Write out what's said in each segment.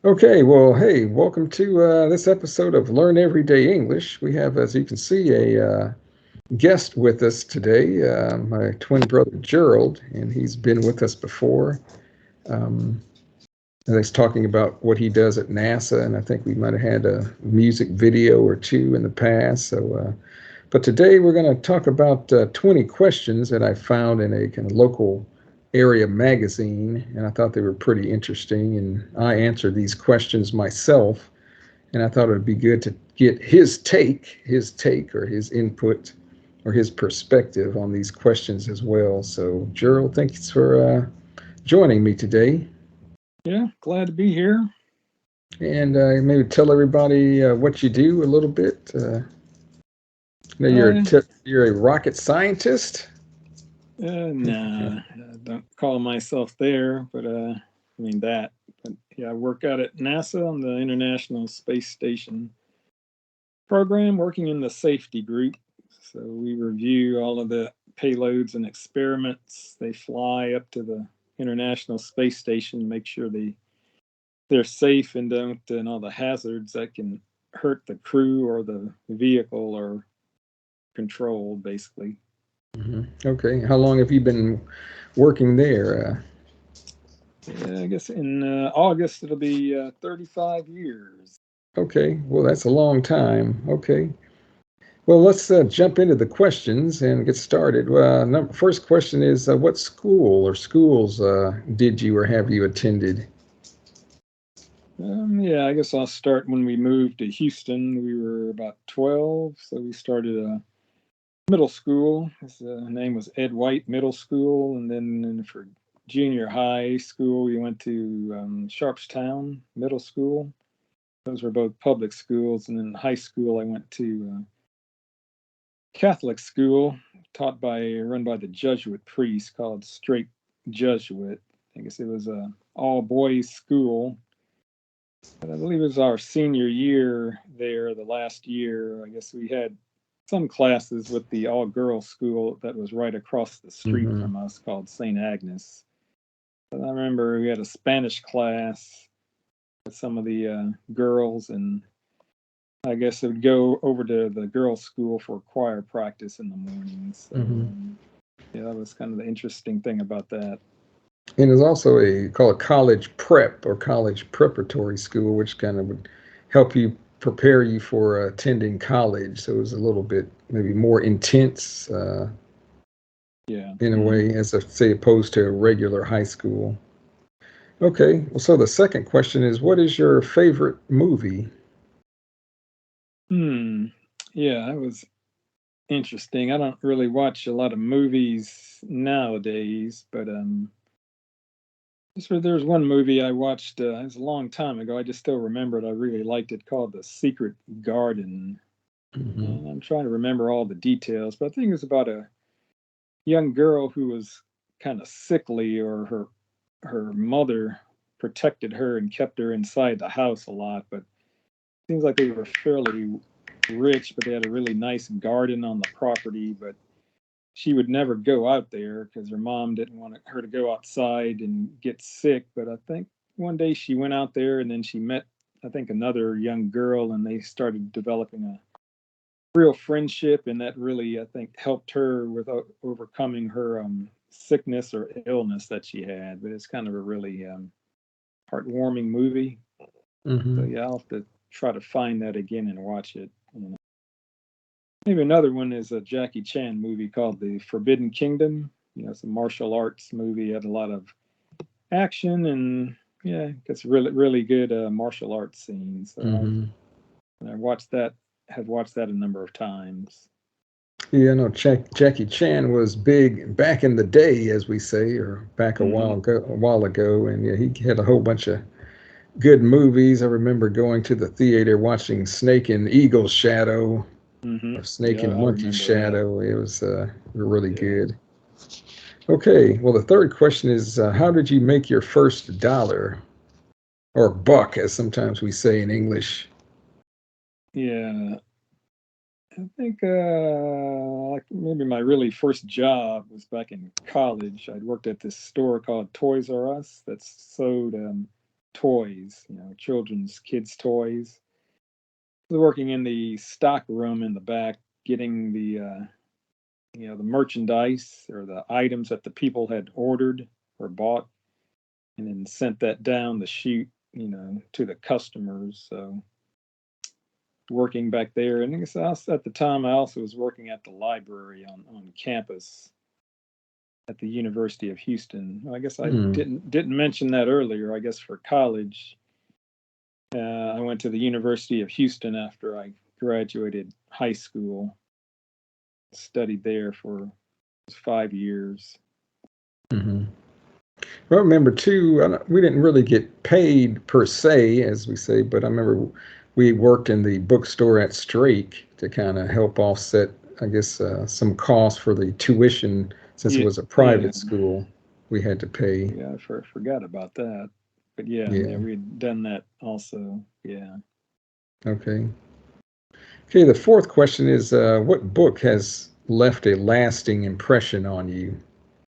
Okay, well, hey, welcome to this episode of Learn Everyday English. We have, as you can see, a guest with us today, my twin brother Gerald, and he's been with us before. Um, and he's talking about what he does at NASA, and I think we might have had a music video or two in the past. But today we're going to talk about 20 questions that I found in a kind of local area magazine, and I thought they were pretty interesting. And I answered these questions myself, and I thought it would be good to get his take or his input or his perspective on these questions as well. So, Gerald, thanks for joining me today. Yeah, glad to be here. And maybe tell everybody what you do a little bit. You know, Uh, you're a rocket scientist. nah, I don't call myself there, but I mean that. But yeah, I work out at NASA on the International Space Station program, working in the safety group. So we review all of the payloads and experiments. They fly up to the International Space Station, make sure they're safe and don't and all the hazards that can hurt the crew or the vehicle are controlled, basically. Okay, how long have you been working there? Yeah, I guess in August it'll be 35 years. Okay, well, that's a long time. Okay. Well, let's jump into the questions and get started. First question is what school or schools did you or have you attended? Yeah, I guess I'll start when we moved to Houston. We were about 12, so we started a middle school. His name was Ed White Middle School, and then for junior high school, we went to Sharpstown Middle School. Those were both public schools, and then high school, I went to Catholic school run by the Jesuit priest called Straight Jesuit. I guess it was a all boys school. But I believe it was our senior year there, the last year. I guess we had some classes with the all girls school that was right across the street Mm-hmm. from us called St. Agnes. But I remember we had a Spanish class with some of the girls, and I guess it would go over to the girls' school for choir practice in the mornings. So, Mm-hmm. yeah, that was kind of the interesting thing about that. And there's also called college prep or college preparatory school, which kind of would help you prepare you for attending college. So it was a little bit maybe more intense Yeah. in a way, as a, say, opposed to a regular high school. Okay, well, so the second question is, what is your favorite movie? Hmm. Yeah, that was interesting. I don't really watch a lot of movies nowadays, but there's one movie I watched. It was a long time ago. I just still remember it. I really liked it, called The Secret Garden. Mm-hmm. I'm trying to remember all the details, but I think it was about a young girl who was kind of sickly, or her mother protected her and kept her inside the house a lot. But it seems like they were fairly rich, but they had a really nice garden on the property. But she would never go out there because her mom didn't want her to go outside and get sick. But I think one day she went out there, and then she met, I think, another young girl, and they started developing a real friendship, and that really, I think, helped her with overcoming her sickness or illness that she had. But it's kind of a really heartwarming movie. So Mm-hmm. yeah, I'll have to try to find that again and watch it. Maybe another one is a Jackie Chan movie called The Forbidden Kingdom. It's a martial arts movie. It had a lot of action, and yeah, it's really really good martial arts scenes. So Mm-hmm. I watched that. Have watched that a number of times. Yeah, no, Jackie Chan was big back in the day, as we say, or back Hmm. a while ago, and yeah, he had a whole bunch of good movies. I remember going to the theater watching Snake and Eagle's Shadow. Mm-hmm. or Snake Yeah, and I Monkey remember that. Shadow. It was really Yeah. good. Okay, well, the third question is how did you make your first dollar or buck, as sometimes we say in English? Yeah. I think like maybe my really first job was back in college. I'd worked at this store called Toys R Us that sold toys, children's kids toys. I was working in the stock room in the back, getting the merchandise or the items that the people had ordered or bought, and then sent that down the chute, to the customers. So working back there, and I guess at the time I also was working at the library on campus at the University of Houston. I guess I Hmm. didn't mention that earlier. I guess for college, I went to the University of Houston after I graduated high school. Studied there for 5 years. Hmm. Well, I remember too, we didn't really get paid per se, as we say, but I remember we worked in the bookstore at Strake to kind of help offset, I guess, some costs for the tuition since it Yeah, was a yeah, private school we had to pay. yeah. Forgot about that. But yeah, Yeah. we had done that also. Yeah. Okay. Okay. The fourth question is what book has left a lasting impression on you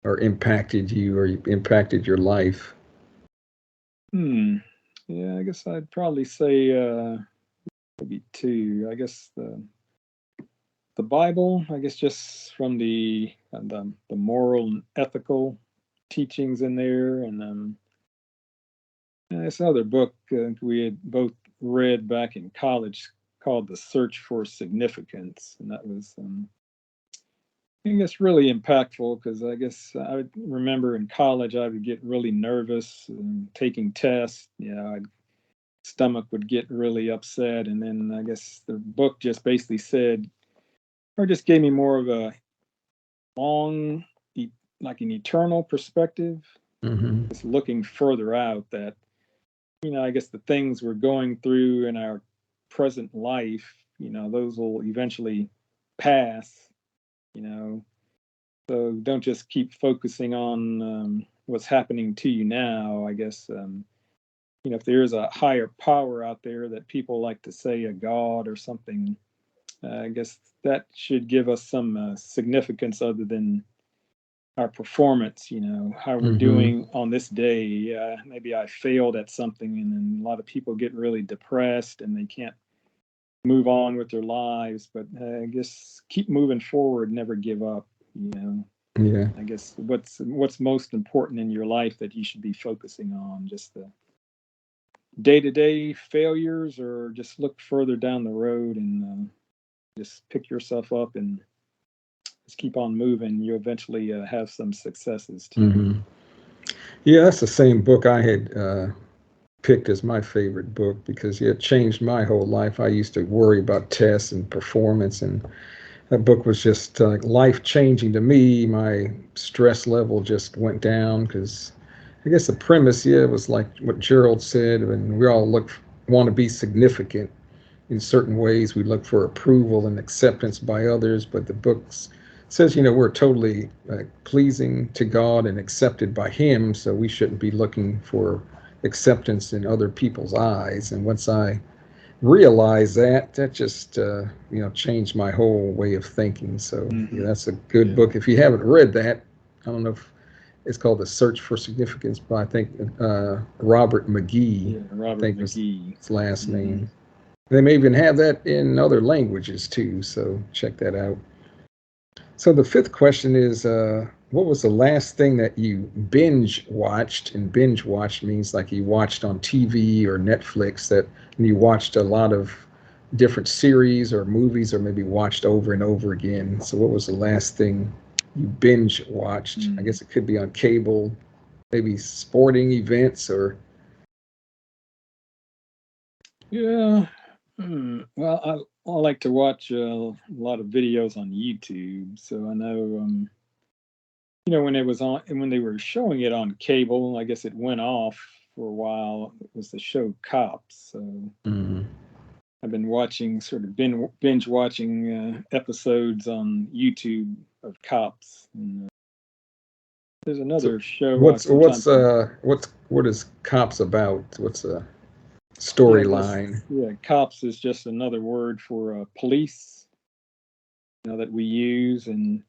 or impacted your life? Hmm. Yeah, I guess I'd probably say maybe two. I guess the Bible. I guess just from the moral and ethical teachings in there, and this other book we had both read back in college called "The Search for Significance," and that was I guess really impactful because I guess I would remember in college I would get really nervous and taking tests. Stomach would get really upset, and then I guess the book just basically said, or just gave me more of a long, like an eternal perspective, Hmm. just looking further out. That I guess the things we're going through in our present life, those will eventually pass. You know, so don't just keep focusing on what's happening to you now. I guess if there is a higher power out there that people like to say a god or something, I guess that should give us some significance other than our performance. How we're Hmm. doing on this day. Maybe I failed at something, and then a lot of people get really depressed and they can't move on with their lives. But I guess keep moving forward, never give up. Yeah. I guess what's most important in your life that you should be focusing on, just the day-to-day failures, or just look further down the road and just pick yourself up and just keep on moving. You eventually have some successes too. Hmm. Yeah, that's the same book I had picked as my favorite book because it changed my whole life. I used to worry about tests and performance, and that book was just life changing to me. My stress level just went down because I guess the premise, yeah, was like what Gerald said, and we all want to be significant in certain ways. We look for approval and acceptance by others, but the book says, we're totally pleasing to God and accepted by Him, so we shouldn't be looking for acceptance in other people's eyes. And once I realized that, that just changed my whole way of thinking. So yeah, Mm-hmm. that's a good Yeah. book. If you haven't read that, I don't know if it's called The Search for Significance by I think Robert McGee. Yeah. I Robert think was McGee. his last Mm-hmm. name. They may even have that in other languages too, so check that out. So the fifth question is, what was the last thing that you binge watched? And binge watched means like you watched on TV or Netflix that and you watched a lot of different series or movies or maybe watched over and over again. So what was the last thing you binge watched? I Mm. guess it could be on cable, maybe sporting events or. Yeah. Well, I like to watch a lot of videos on YouTube, so I know when it was on and when they were showing it on cable, I guess it went off for a while. It was the show Cops. So Mhm. I've been watching, sort of binge watching episodes on YouTube of cops. And there's So another show I what's sometimes. what is Cops about? What's a Yeah, I guess, storyline? yeah, cops is just another word for police, that we use, and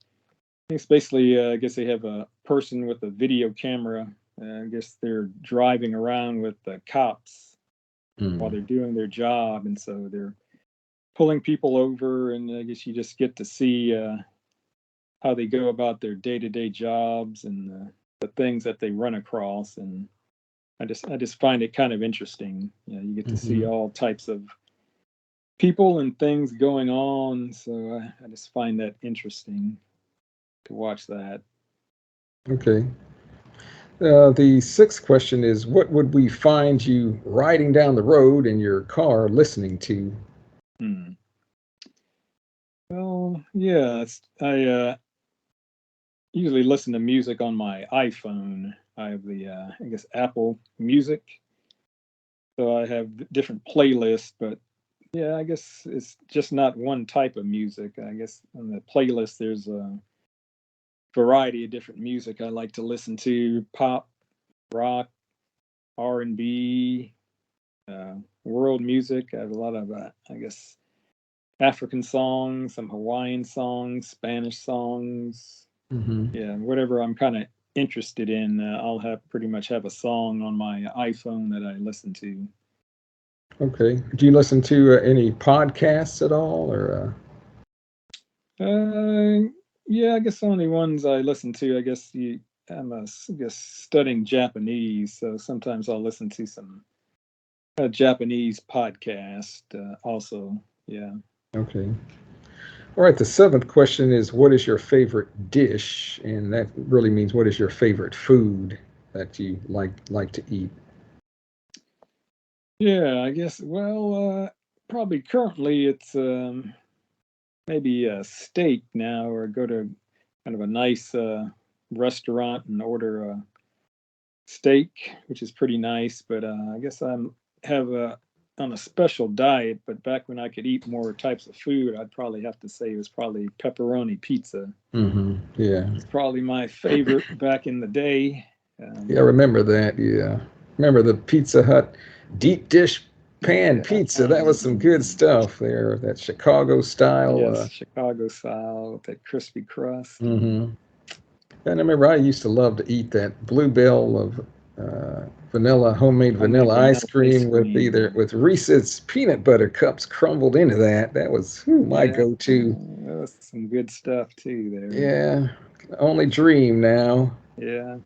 it's basically, I guess they have a person with a video camera. I guess they're driving around with the cops while Mm. they're doing their job, and so they're pulling people over, and I guess you just get to see how they go about their day-to-day jobs and the things that they run across. And I just find it kind of interesting. You get to see Hmm. all types of people and things going on, so I just find that interesting to watch that. Okay. The sixth question is, what would we find you riding down the road in your car listening to? Hmm. Well, yeah, I usually listen to music on my iPhone. I have the I guess Apple Music, so I have different playlists. But yeah, I guess it's just not one type of music. I guess on the playlist there's a variety of different music I like to listen to: pop, rock, R&B, world music. I have a lot of I guess African songs, some Hawaiian songs, Spanish songs. Hmm. Yeah, whatever I'm kind of interested in, I'll have pretty much have a song on my iPhone that I listen to. Okay. Do you listen to any podcasts at all, or? Uh, yeah, I guess the only ones I listen to, I guess I guess studying Japanese, so sometimes I'll listen to some Japanese podcast also. Yeah. Okay. All right. The seventh question is, what is your favorite dish? And that really means, what is your favorite food that you like to eat? Yeah, I guess. Well, probably currently it's maybe a steak now, or go to kind of a nice restaurant and order a steak, which is pretty nice. But I guess I'm have a on a special diet. But back when I could eat more types of food, I'd probably have to say it was probably pepperoni pizza. Hmm. Yeah. It's probably my favorite back in the day. Yeah, I Um, remember that. Yeah. Remember the Pizza Hut deep dish pan yeah, pizza? That was some good stuff there. That Chicago style. yes, Chicago style with that crispy crust. Hmm. And I remember I used to love to eat that Bluebell of homemade Homemade vanilla ice vanilla ice cream with either cream. with Reese's peanut butter cups crumbled into that. That was my Yeah, go-to. that was some good stuff too there. Yeah, only dream now. Yeah.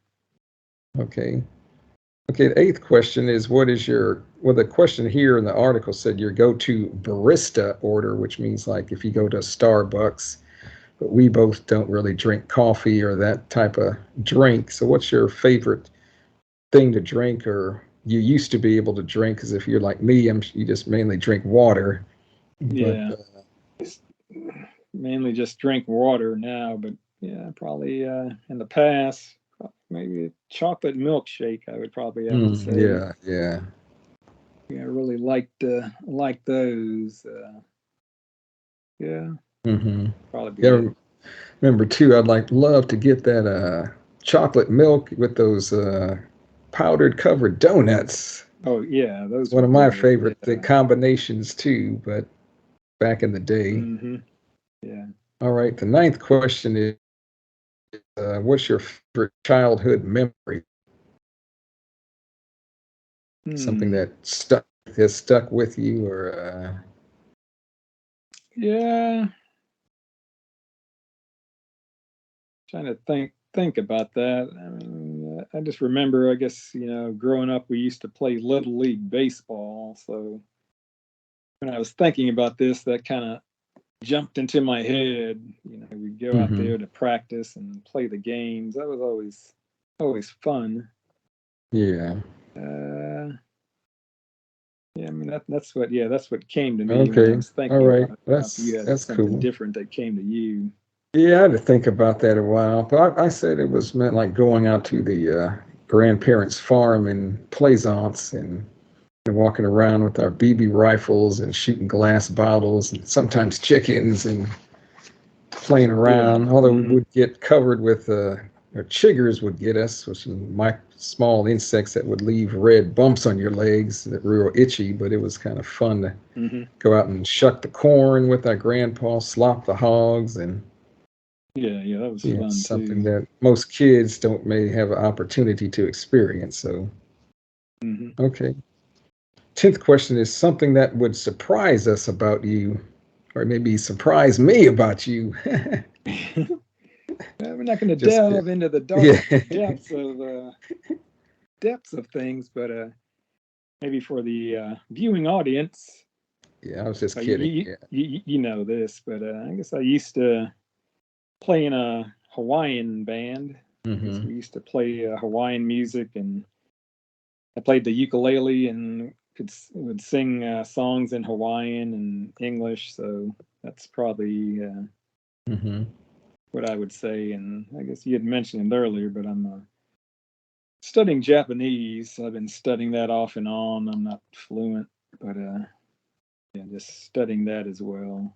Okay. Okay, the eighth question is, what is your, well, the question here in the article said your go-to barista order, which means like if you go to Starbucks, but we both don't really drink coffee or that type of drink. So what's your favorite thing to drink, or you used to be able to drink? Because if you're like me, you just mainly drink water. But Yeah. Just mainly just drink water now, but yeah, probably in the past, maybe a chocolate milkshake, I would probably have to say. yeah, yeah. Yeah, I really like those. Yeah, Hmm. probably Yeah, be it. remember too, I'd like love to get that chocolate milk with those powdered covered donuts. Oh yeah, It's those one were of my good. favorite Yeah. combinations too, but back in the day. Mm-hmm. Yeah. All right, the ninth question is, what's your favorite childhood memory? Something Hmm. that has stuck with you, or Yeah. Trying to think about that. I mean, I just remember, I guess, growing up, we used to play little league baseball. So when I was thinking about this, that kind of jumped into my head. We'd go out hmm. there to practice and play the games. That was always fun. Yeah. Uh, yeah, I mean that's what came to me when I Okay. was All thinking right. about it. If you had That's something cool. different that came to you. Yeah, I had to think about that a while, but I said it was meant like going out to the grandparents' farm in Plaisance and and walking around with our BB rifles and shooting glass bottles and sometimes chickens and playing Yeah. around. Although we Hmm. would get covered with, or chiggers would get us, which are small insects that would leave red bumps on your legs that were real itchy. But it was kind of fun to Hmm. go out and shuck the corn with our grandpa, slop the hogs, and Yeah, yeah, that was fun something too. that most kids don't may have an opportunity to experience. So, Hmm. okay. 10th question is something that would surprise us about you, or maybe surprise me about you. We're not going to Just, delve into the dark yeah. depths of things, but maybe for the viewing audience, Yeah, I was just kidding. you, Yeah. you know this, but I guess I used to play in a Hawaiian band. I guess Mm-hmm. we used to play Hawaiian music, and I played the ukulele and would sing songs in Hawaiian and English. So that's probably Mm-hmm. what I would say. And I guess you had mentioned it earlier, but I'm studying Japanese. I've been studying that off and on. I'm not fluent, but yeah, just studying that as well.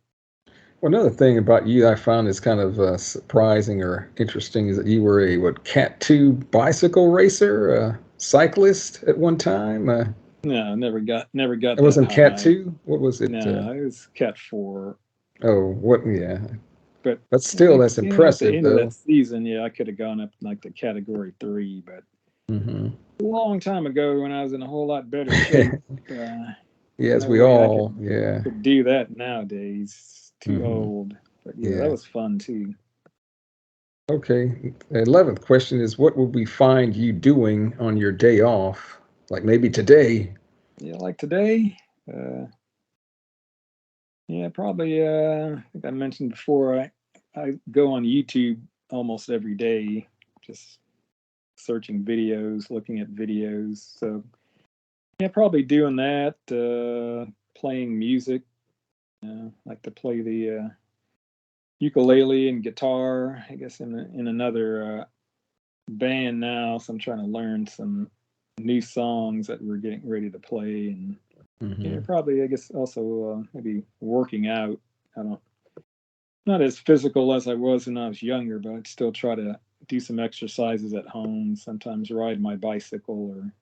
Well, another thing about you I found is kind of surprising or interesting is that you were a Cat 2 bicycle racer, cyclist at one time. No, never It got that wasn't Cat high. 2. What was it? No, it was Cat 4. Oh, what? Yeah, But but still, that's at the impressive, end of that though. season, yeah, I could have gone up like to category 3, but Hmm. a long time ago when I was in a whole lot better shape. Yes, No we way I all. Yeah. could do that nowadays. Too Hmm. old. But yeah, that Yeah. was fun too. Okay. 11th question is what would we find you doing on your day off? Like maybe today. Yeah, like today, uh, yeah, probably. I think I mentioned before. I go on YouTube almost every day, just searching videos, looking at videos. So yeah, probably doing that. Playing music. Like to play the ukulele and guitar. I guess in another band now, so I'm trying to learn some new songs that we're getting ready to play, and yeah, Hmm. probably I guess also maybe working out. I don't Not as physical as I was when I was younger, but I'd still try to do some exercises at home. Sometimes ride my bicycle or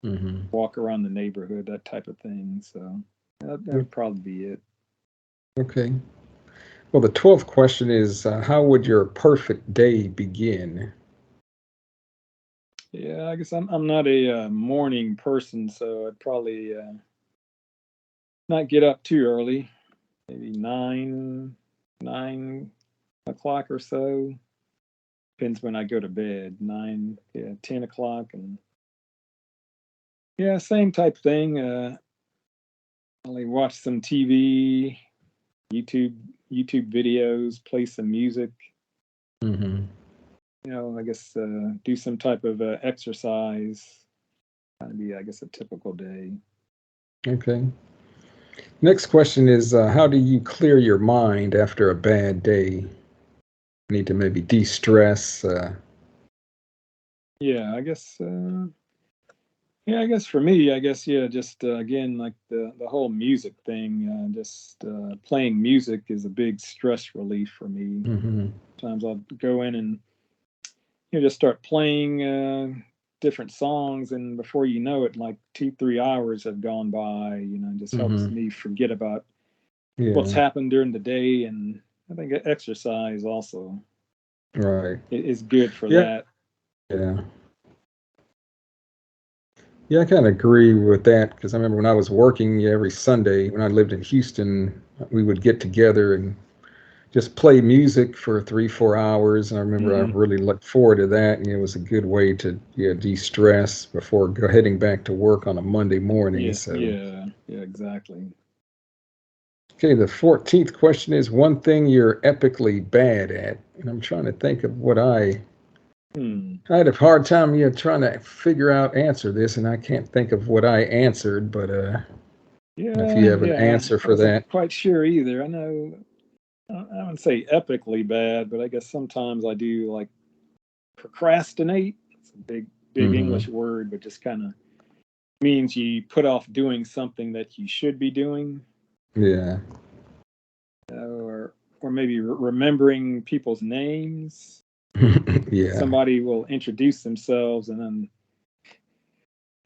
Hmm. walk around the neighborhood, that type of thing. So that would probably be it. Okay. Well, the 12th question is how would your perfect day begin? Yeah, I guess I'm not a morning person, so I'd probably not get up too early. Maybe 9 o'clock or so. Depends when I go to bed. 9, yeah, 10 o'clock, and yeah, same type thing. Only watch some TV, YouTube, YouTube videos, play some music. Hmm. I guess do some type of exercise. Kind of be, I guess, a typical day. Okay. Next question is how do you clear your mind after a bad day? Need to maybe de stress. Yeah, I guess. Yeah, I guess for me, I guess yeah, just again like the whole music thing. Just playing music is a big stress relief for me. Hmm. Sometimes I'll go in and just start playing different songs, and before you know it, like 2 3 hours have gone by. It just helps Hmm. me forget about what's Yeah. happened during the day, and I think exercise also Right. is good for Yeah. that. Yeah. Yeah, I kind of agree with that because I remember when I was working every Sunday when I lived in Houston, we would get together and just play music for 3 4 hours. And I remember I Hmm. really looked forward to that. And it was a good way to de-stress before heading back to work on a Monday morning. Yeah, So, yeah, yeah, exactly. okay, the 14th question is one thing you're epically bad at. And I'm trying to think of what Hmm. I had a hard time trying to figure out answer this, and I can't think of what I answered. But if you Yeah, have an yeah. answer I for wasn't that, quite sure either. I know I wouldn't say epically bad, but I guess sometimes I do like procrastinate. It's a big hmm English word, but just kind of means you put off doing something that you should be doing, Yeah. or maybe remembering people's names. Yeah. Somebody will introduce themselves, and then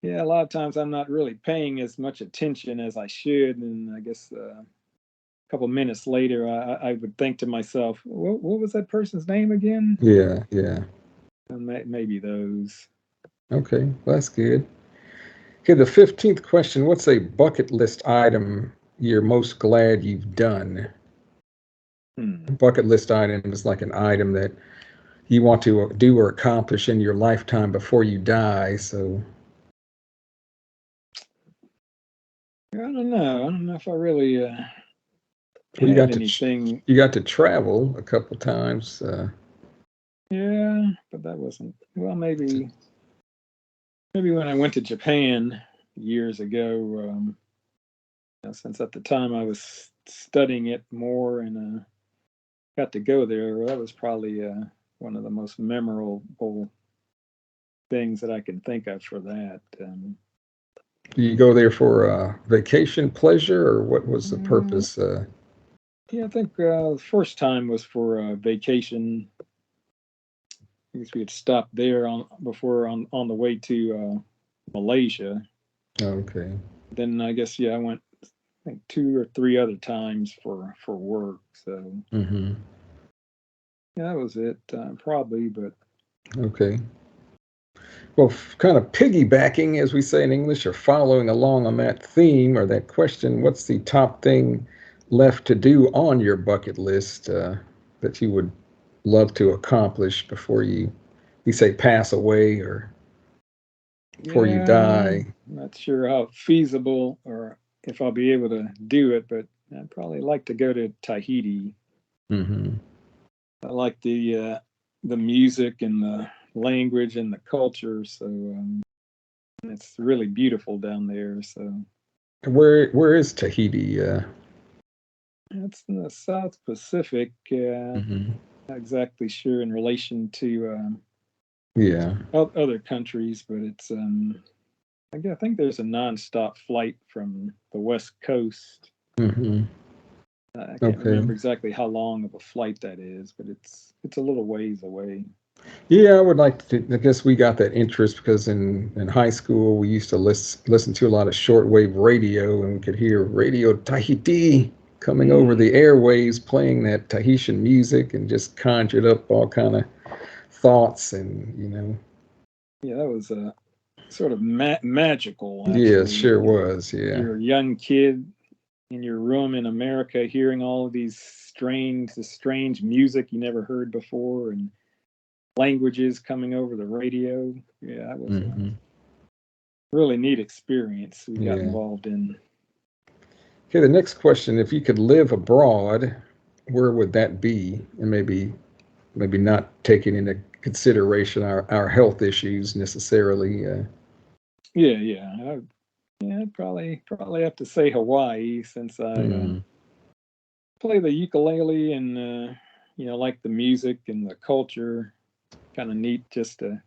yeah, a lot of times I'm not really paying as much attention as I should, and I guess a couple minutes later, I would think to myself, what was that person's name again? Yeah. Yeah. And maybe those. Okay. Well, that's good. Okay. The 15th question: what's a bucket list item you're most glad you've done? A Hmm. bucket list item is like an item that you want to do or accomplish in your lifetime before you die. So I don't know. I don't know if I really well, have anything. you got to travel a couple times. Yeah, but that wasn't. Well, To, maybe when I went to Japan years ago. Since at the time I was studying it more and got to go there, that was probably one of the most memorable things that I can think of for that. do you go there for vacation, pleasure, or what was the Uh, purpose? yeah, I think the first time was for vacation. I guess we had stopped there on the way to Malaysia. Okay. Then I guess I went I think two or three other times for work. So Mm-hmm. yeah, that was it probably. But Okay. Well, kind of piggybacking, as we say in English, or following along on that theme or that question, what's the top thing left to do on your bucket list that you would love to accomplish before you say pass away or before you yeah, die? not sure how feasible or if I'll be able to do it, but I'd probably like to go to Tahiti. Mm-hmm. I like the music and the language and the culture, so it's really beautiful down there. So Where is Tahiti? it's in the South Pacific. Mm-hmm. Not exactly sure in relation to Yeah. other countries, but it's I think there's a nonstop flight from the West Coast. Mm-hmm. I can't Okay. remember exactly how long of a flight that is, but it's a little ways away. Yeah, I would like to. I guess we got that interest because in high school we used to listen to a lot of shortwave radio, and we could hear Radio Tahiti coming over Mm, the airwaves, playing that Tahitian music, and just conjured up all kind of thoughts, and yeah, that was sort of magical, yeah, actually. sure was, yeah. You're a young kid in your room in America, hearing all of this strange music you never heard before, and languages coming over the radio. Yeah, that was a Hmm. really neat experience we got Yeah. involved in. Okay, the next question: if you could live abroad, where would that be? And maybe not taking into consideration our health issues necessarily. Yeah, yeah, yeah. I'd probably have to say Hawaii since I Mm, play the ukulele and like the music and the culture. Kind of neat just to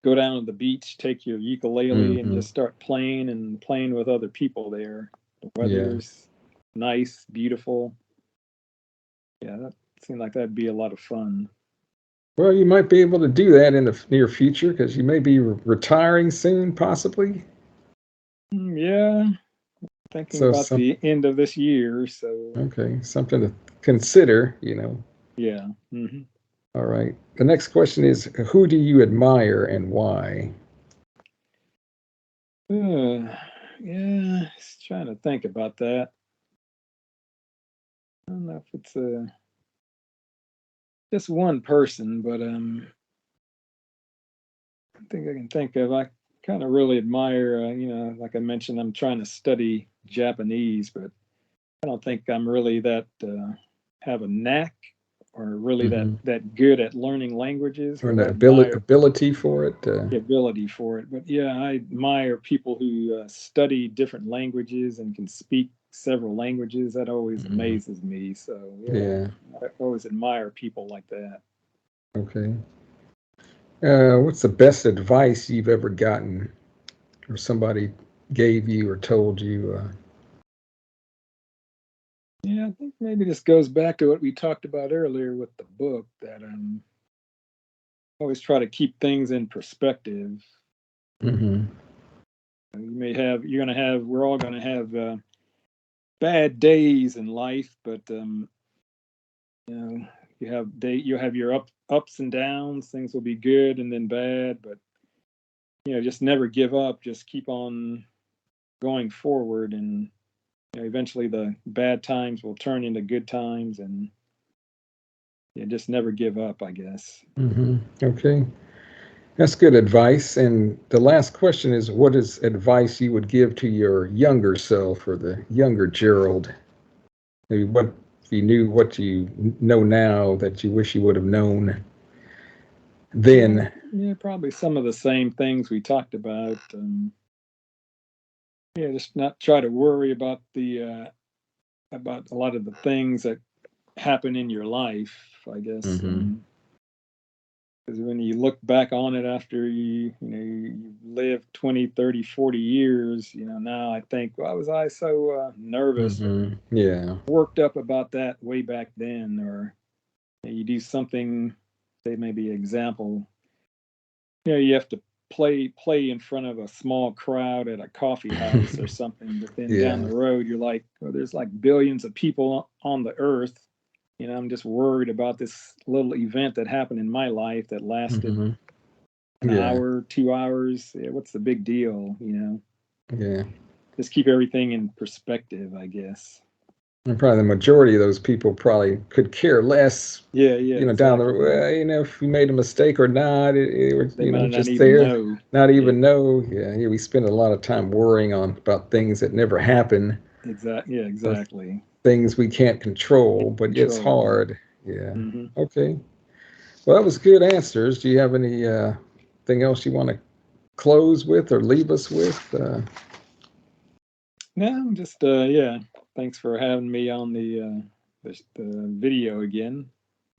go down to the beach, take your ukulele, and hmm. just start playing and playing with other people there. The Yeah. weather's nice, beautiful. Yeah, that seemed like that'd be a lot of fun. Well, you might be able to do that in the near future because you may be retiring soon, possibly. Yeah, thinking So, about the end of this year. So okay, something to consider. yeah. Hmm. All right. The next question is, who do you admire and why? Yeah, just trying to think about that. I don't know if it's just one person, but I think I can think of. I kind of really admire, like I mentioned, I'm trying to study Japanese, but I don't think I'm really that have a knack or really that Hmm. that good at learning languages. Or But an I admire ability for it? the ability for it. But yeah, I admire people who study different languages and can speak several languages. That always Mhm. amazes me. So yeah, Yeah. I always admire people like that. Okay. What's the best advice you've ever gotten? or somebody gave you or told you? Yeah, I think maybe this goes back to what we talked about earlier with the book, that always try to keep things in perspective. Mm-hmm. You're gonna have, we're all gonna have bad days in life, but you know, you have your ups and downs. Things will be good and then bad, but just never give up. Just keep on going forward, and eventually the bad times will turn into good times, and just never give up, I guess. Mm-hmm. Okay. That's good advice. And the last question is, what is advice you would give to your younger self or the younger Gerald? Maybe what if you knew what you know now that you wish you would have known then? Yeah, probably some of the same things we talked about. Just not try to worry about the about a lot of the things that happen in your life, I guess. Mm-hmm. Because when you look back on it after you live 20, 30, 40 years, now I think, why was I so nervous or Mm-hmm. Yeah. worked up about that way back then? Or you do something, say maybe example, you have to play in front of a small crowd at a coffee house or something, but then down Yeah. the road you're like, oh, there's like billions of people on the earth. I'm just worried about this little event that happened in my life that lasted Mm-hmm. an Yeah. hour, 2 hours. Yeah, what's the big deal? Yeah. Just keep everything in perspective, I guess. And probably the majority of those people probably could care less, Yeah, yeah, down the exactly. well, if we made a mistake or not, it was, They might not just even there, know. not Yeah, even know. Yeah, yeah, we spend a lot of time worrying about things that never happen, exactly. Yeah, or exactly. things we can't control, but yeah, it's Control. hard. Yeah. Mm-hmm. Okay. Well, that was good answers. Do you have any thing else you want to close with or leave us with? No, just yeah. Thanks for having me on the video again.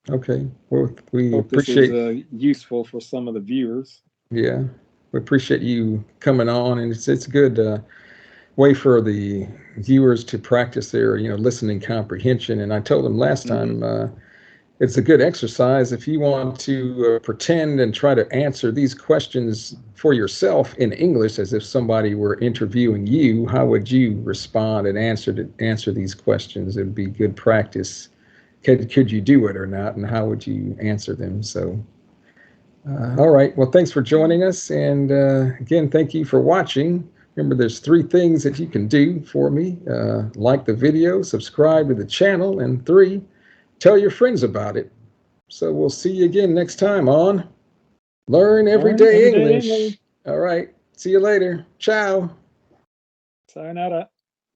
Okay. Well, we Hope this is appreciate. useful for some of the viewers. Yeah, we appreciate you coming on, and it's a good way for the viewers to practice their listening comprehension. And I told them last Mm-hmm. time it's a good exercise if you want to pretend and try to answer these questions for yourself in English as if somebody were interviewing you. How would you respond and answer these questions? It'd be good practice. Could you do it or not, and how would you answer them? So. All right. Well, thanks for joining us. And again, thank you for watching. Remember, there's 3 things that you can do for me. Like the video, subscribe to the channel, and 3, tell your friends about it. So we'll see you again next time on Learn Learn Everyday Everyday English. English. All right. See you later. Ciao. Sayonara.